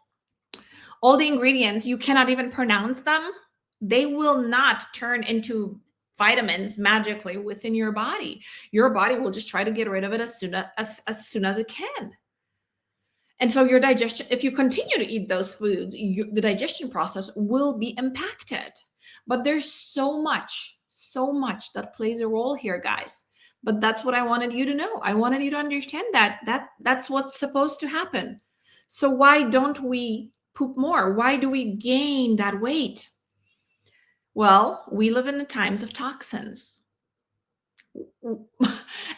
the ingredients, you cannot even pronounce them, they will not turn into vitamins magically within your body. Your body will just try to get rid of it as soon as it can. And so your digestion, if you continue to eat those foods, the digestion process will be impacted. But there's so much that plays a role here, guys. But that's what I wanted you to know. I wanted you to understand that's what's supposed to happen. So why don't we poop more? Why do we gain that weight? Well, we live in the times of toxins.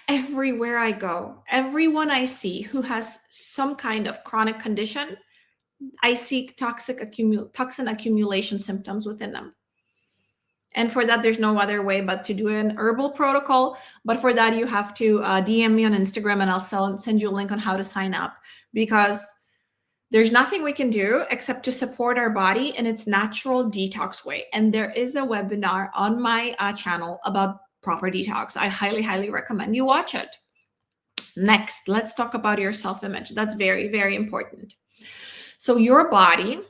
Everywhere I go, everyone I see who has some kind of chronic condition, I see toxin accumulation symptoms within them. And for that, there's no other way but to do an herbal protocol. But for that, you have to DM me on Instagram, and I'll send you a link on how to sign up, because there's nothing we can do except to support our body in its natural detox way. And there is a webinar on my channel about proper detox. I highly, highly recommend you watch it. Next, let's talk about your self-image. That's very, very important. So your body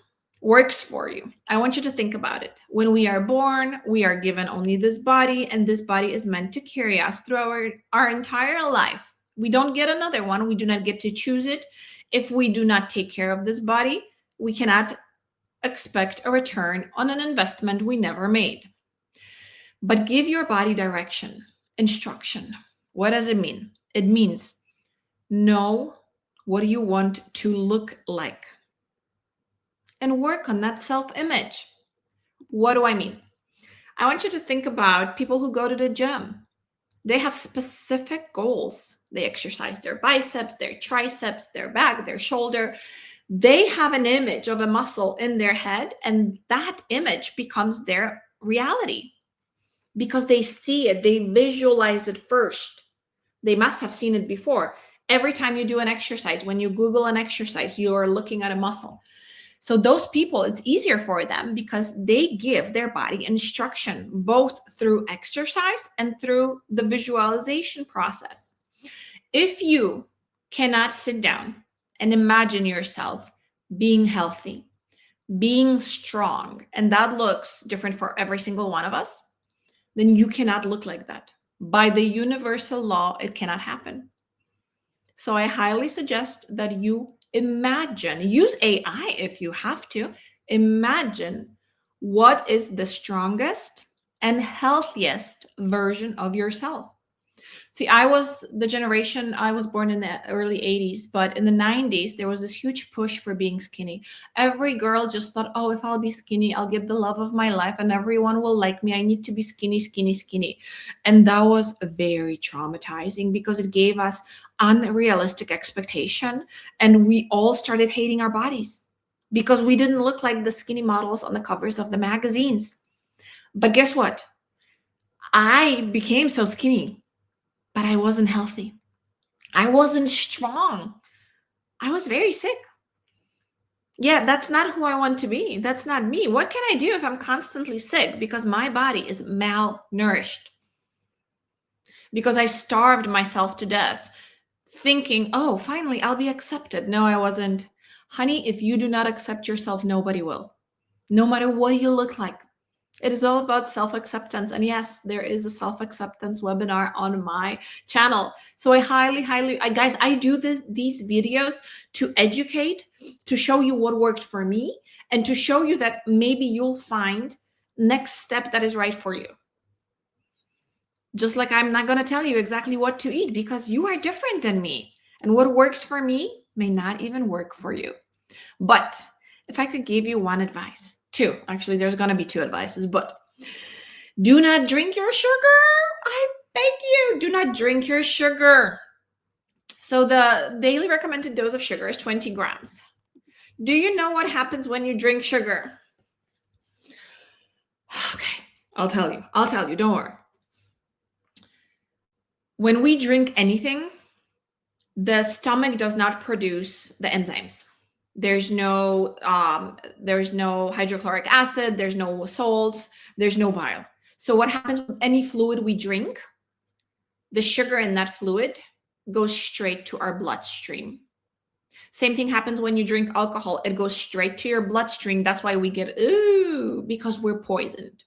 works for you. I want you to think about it. When we are born, we are given only this body, and this body is meant to carry us through our entire life. We don't get another one. We do not get to choose it. If we do not take care of this body, we cannot expect a return on an investment we never made. But give your body direction, instruction. What does it mean? It means know what you want to look like and work on that self-image. What do I mean? I want you to think about people who go to the gym. They have specific goals. They exercise their biceps, their triceps, their back, their shoulder. They have an image of a muscle in their head, and that image becomes their reality because they see it, they visualize it first. They must have seen it before. Every time you do an exercise, when you Google an exercise, you're looking at a muscle. So those people, it's easier for them because they give their body instruction, both through exercise and through the visualization process. If you cannot sit down and imagine yourself being healthy, being strong, and that looks different for every single one of us, then you cannot look like that. By the universal law, it cannot happen. So I highly suggest that you imagine, use AI if you have to, imagine what is the strongest and healthiest version of yourself. See, I was born in the early 80s, but in the 90s, there was this huge push for being skinny. Every girl just thought, oh, if I'll be skinny, I'll get the love of my life and everyone will like me. I need to be skinny, skinny, skinny. And that was very traumatizing because it gave us unrealistic expectation. And we all started hating our bodies because we didn't look like the skinny models on the covers of the magazines. But guess what? I became so skinny, but I wasn't healthy. I wasn't strong. I was very sick. Yeah, that's not who I want to be. That's not me. What can I do if I'm constantly sick? Because my body is malnourished. Because I starved myself to death thinking, oh, finally, I'll be accepted. No, I wasn't. Honey, if you do not accept yourself, nobody will. No matter what you look like. It is all about self-acceptance. And yes, there is a self-acceptance webinar on my channel. So I highly, guys, I do these videos to educate, to show you what worked for me, and to show you that maybe you'll find next step that is right for you. Just like I'm not going to tell you exactly what to eat because you are different than me. And what works for me may not even work for you. But if I could give you one advice, two, actually, there's going to be two advices, but do not drink your sugar. I beg you, do not drink your sugar. So the daily recommended dose of sugar is 20 grams. Do you know what happens when you drink sugar? Okay, I'll tell you, don't worry. When we drink anything, the stomach does not produce the enzymes. There's no hydrochloric acid, there's no salts, there's no bile. So what happens with any fluid we drink? The sugar in that fluid goes straight to our bloodstream. Same thing happens when you drink alcohol. It goes straight to your bloodstream. That's why we get, ooh, because we're poisoned.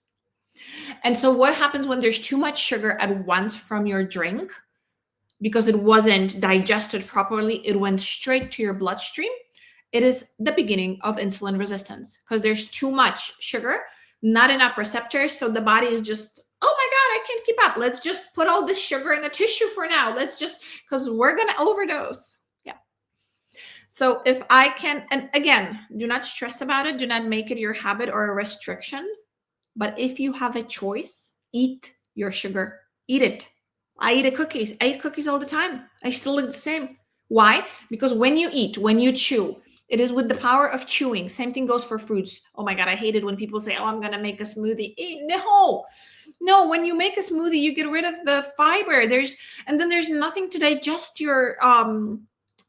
And so what happens when there's too much sugar at once from your drink? Because it wasn't digested properly, it went straight to your bloodstream. It is the beginning of insulin resistance because there's too much sugar, not enough receptors. So the body is just, oh my God, I can't keep up. Let's just put all this sugar in a tissue for now. Because we're going to overdose. Yeah. So if I can, and again, do not stress about it. Do not make it your habit or a restriction. But if you have a choice, eat your sugar. Eat it. I eat cookies all the time. I still eat the same. Why? Because when you eat, when you chew, It is with the power of chewing. Same thing goes for fruits. Oh my God, I hate it when people say, oh, I'm going to make a smoothie. No, no, when you make a smoothie, you get rid of the fiber. And then there's nothing to digest your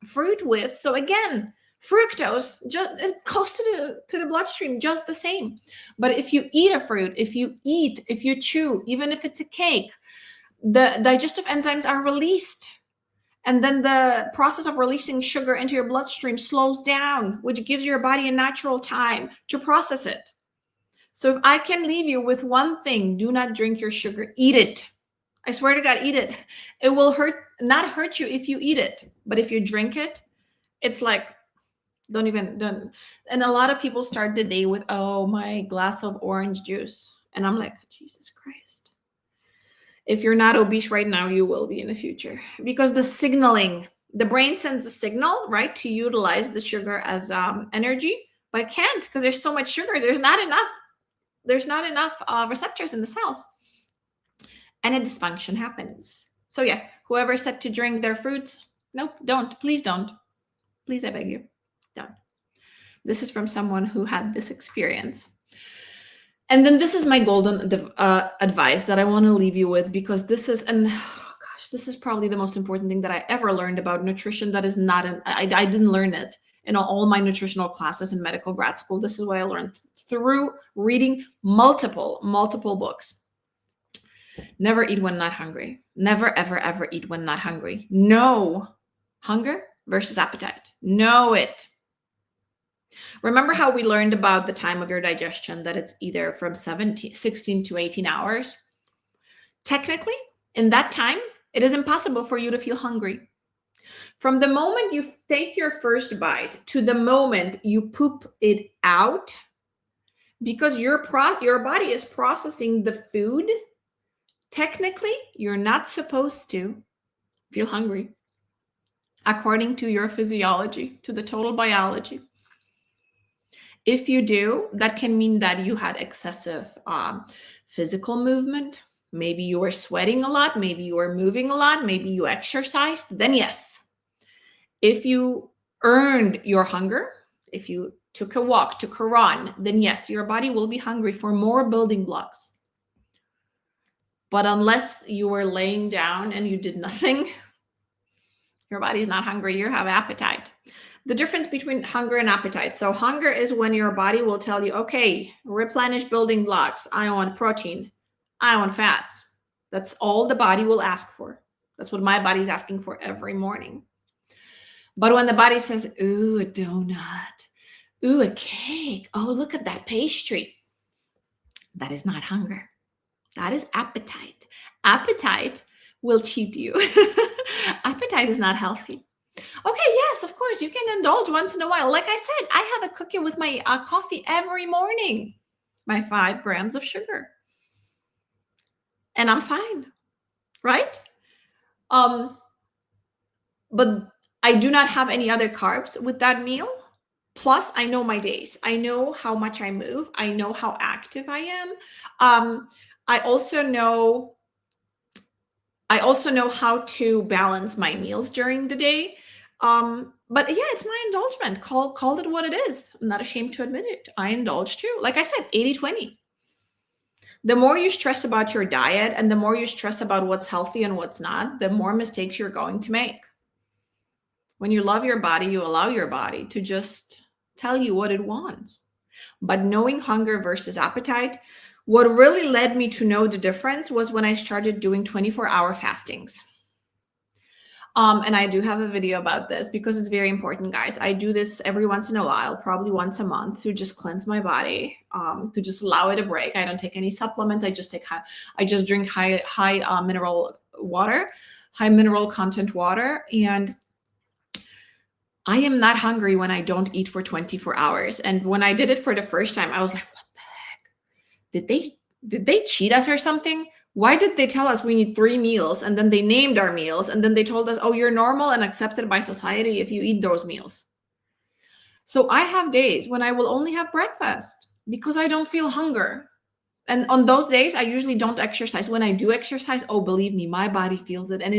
fruit with. So again, fructose just it goes to the bloodstream just the same. But if you eat a fruit, if you chew, even if it's a cake, the digestive enzymes are released. And then the process of releasing sugar into your bloodstream slows down, which gives your body a natural time to process it. So if I can leave you with one thing, do not drink your sugar, eat it. I swear to God, eat it. It will not hurt you if you eat it. But if you drink it, it's like, don't. And a lot of people start the day with, oh, my glass of orange juice. And I'm like, Jesus Christ. If you're not obese right now, you will be in the future, because the brain sends a signal, right, to utilize the sugar as energy, but it can't because there's so much sugar. There's not enough receptors in the cells, and a dysfunction happens. So yeah, whoever said to drink their fruits, nope, don't. Please don't. Please, I beg you, don't. This is from someone who had this experience. And then this is my golden advice that I want to leave you with, because this is, this is probably the most important thing that I ever learned about nutrition. That is not I didn't learn it in all my nutritional classes in medical grad school. This is what I learned through reading multiple books. Never eat when not hungry. Never, ever, ever eat when not hungry. Know hunger versus appetite. Know it. Remember how we learned about the time of your digestion, that it's either from 16 to 18 hours? Technically, in that time, it is impossible for you to feel hungry. From the moment you take your first bite to the moment you poop it out, because your body is processing the food, technically, you're not supposed to feel hungry, according to your physiology, to the total biology. If you do, that can mean that you had excessive physical movement. Maybe you were sweating a lot. Maybe you were moving a lot. Maybe you exercised. Then yes. If you earned your hunger, if you took a walk, took a run, then yes, your body will be hungry for more building blocks. But unless you were laying down and you did nothing, your body's not hungry. You have appetite. The difference between hunger and appetite. So hunger is when your body will tell you, okay, replenish building blocks. I want protein. I want fats. That's all the body will ask for. That's what my body's asking for every morning. But when the body says, ooh, a donut, ooh, a cake, oh, look at that pastry, that is not hunger. That is appetite. Appetite will cheat you. Appetite is not healthy. Okay, yes, of course, you can indulge once in a while. Like I said, I have a cookie with my coffee every morning, my 5 grams of sugar. And I'm fine, right? But I do not have any other carbs with that meal. Plus, I know my days. I know how much I move. I know how active I am. I also know how to balance my meals during the day. But yeah, it's my indulgence. Call it what it is. I'm not ashamed to admit it. I indulge too. Like I said, 80-20. The more you stress about your diet and the more you stress about what's healthy and what's not, the more mistakes you're going to make. When you love your body, you allow your body to just tell you what it wants. But knowing hunger versus appetite, what really led me to know the difference was when I started doing 24-hour fastings. And I do have a video about this because it's very important, guys. I do this every once in a while, probably once a month, to just cleanse my body, to just allow it a break. I don't take any supplements. I just drink high mineral water, high mineral content water. And I am not hungry when I don't eat for 24 hours. And when I did it for the first time, I was like, what the heck? Did they cheat us or something? Why did they tell us we need 3 meals? And then they named our meals. And then they told us, oh, you're normal and accepted by society if you eat those meals. So I have days when I will only have breakfast because I don't feel hunger. And on those days, I usually don't exercise. When I do exercise, oh, believe me, my body feels it. And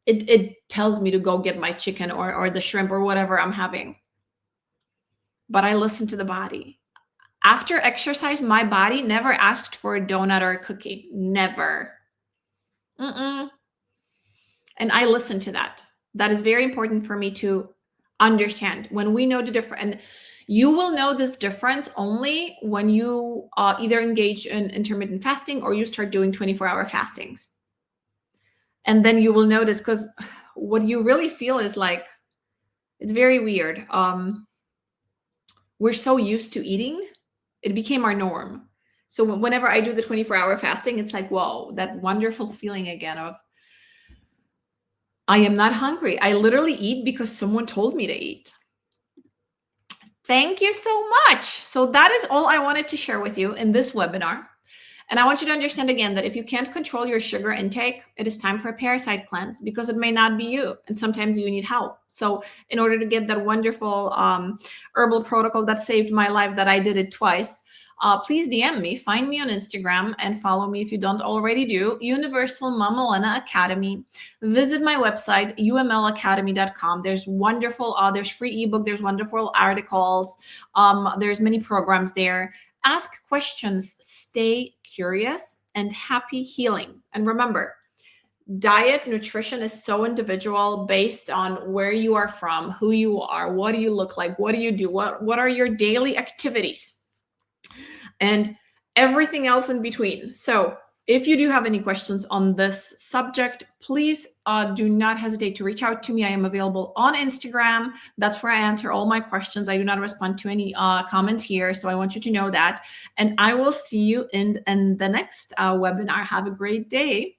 it tells me to go get my chicken or the shrimp or whatever I'm having. but I listened to the body. After exercise, my body never asked for a donut or a cookie. Never. Mm-mm. And I listened to that. That is very important for me to understand. When we know the difference, and you will know this difference only when you either engage in intermittent fasting or you start doing 24-hour fastings. And then you will notice, because what you really feel is like, it's very weird. We're so used to eating, it became our norm. So whenever I do the 24-hour fasting, it's like, whoa, that wonderful feeling again of, I am not hungry. I literally eat because someone told me to eat. Thank you so much. So that is all I wanted to share with you in this webinar. And I want you to understand again that if you can't control your sugar intake, it is time for a parasite cleanse, because it may not be you. And sometimes you need help. So in order to get that wonderful herbal protocol that saved my life, that I did it twice, please DM me, find me on Instagram, and follow me if you don't already do. Universal Mama Lena Academy. Visit my website, umlacademy.com. There's wonderful, there's free ebook, there's wonderful articles, there's many programs there. Ask questions, stay curious, and happy healing. And remember, diet, nutrition is so individual based on where you are from, who you are, what do you look like, what do you do, what are your daily activities, and everything else in between. So if you do have any questions on this subject, please do not hesitate to reach out to me. I am available on Instagram. That's where I answer all my questions. I do not respond to any comments here. So I want you to know that. And I will see you in the next webinar. Have a great day.